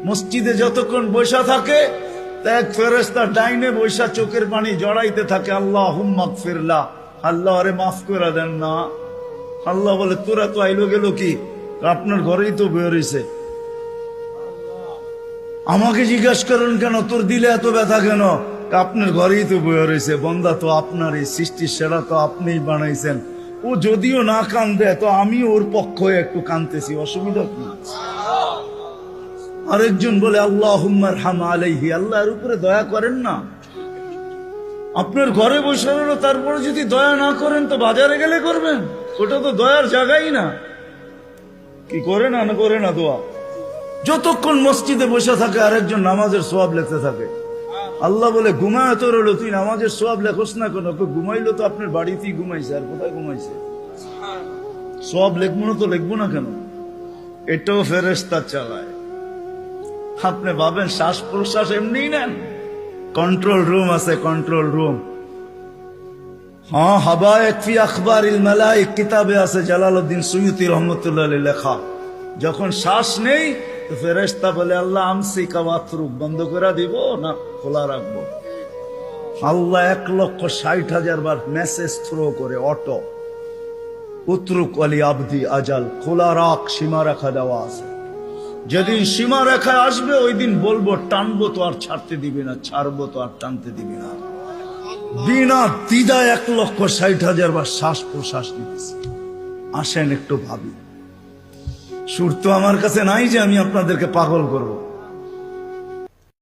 মসজিদে যতক্ষণ বৈশা থাকে এক ফেরেশতা ডাইনে বৈশা চোখের পানি জড়াইতে থাকে, আল্লাহুম্মা গফিরলা, আল্লাহ আরে মাফ করে দেন না। আল্লাহ বলে তোরা তো আইলো গেল কি, আপনার ঘরেই তো বের হইছে, আমাকে জিজ্ঞাসা করেন কেন তোর দিলে এত ব্যথা কেন? আপনার ঘরেই তো বের হইছে, বন্দা তো আপনারই সৃষ্টির সেরা, তো আপনিই বানাইছেন। ও যদিও না কান্দে তো আমি ওর পক্ষ হয়ে একটু কান্দতেছি, অসুবিধা কি? আরেকজন বলে আল্লাহুম্মা আরহাম আলাইহি, আল্লাহর উপরে দয়া করেন না। আপনার ঘরে বসে রইল, তারপরে যদি দয়া না করেন তো বাজারে গেলে করবেন, ওটা তো দয়ার জায়গাই না। কি করে না করে না দোয়া? যতক্ষণ মসজিদে বসে থাকে আরেকজন নামাজের সওয়াব লিখতে থাকে। আল্লাহ বলে ঘুমায় তো রইল, তুই নামাজের সওয়াব লেখোস না কেন? ঘুমাইলো তো আপনার বাড়িতেই ঘুমাইছে, আর কোথায় ঘুমাইছে? সওয়াব লিখবো না তো লিখবো না কেন? এটাও ফেরেশতা চালায়। আপনি ভাবেন শ্বাস প্রশ্বাস এমনি নেন? কন্ট্রোল রুম আছে, কন্ট্রোল রুম। হ্যাঁ, হাবায়েক ফি আখবারিল মালায়েক কিতাবে আছে, জালালউদ্দিন সুয়ুতি রহমাতুল্লাহ আলাইহি লেখা। যখন শ্বাস নেই তো ফেরেশতা বলে আল্লাহ আমসিকা ওয়াতরুক, বন্ধ করে দিব না খোলা রাখবো? আল্লাহ 1,60,000 বার মেসেজ থ্রো করে, অটো উতরুক আলী আবদি আজাল, খোলা রাখ, সীমা রেখা দেওয়া আছে। যেদিন সীমা রেখায় আসবে ওই দিন বলবো টানবো তো আর ছাড়তে দিবি না, ছাড়বো তো আর টানতে দিবি না। বিনা দ্বিধায় 1,60,000 বার শ্বাস প্রশ্বাস নিতেছি। আসেন একটু ভাবি। সুর তো আমার কাছে নাই যে আমি আপনাদেরকে পাগল করব।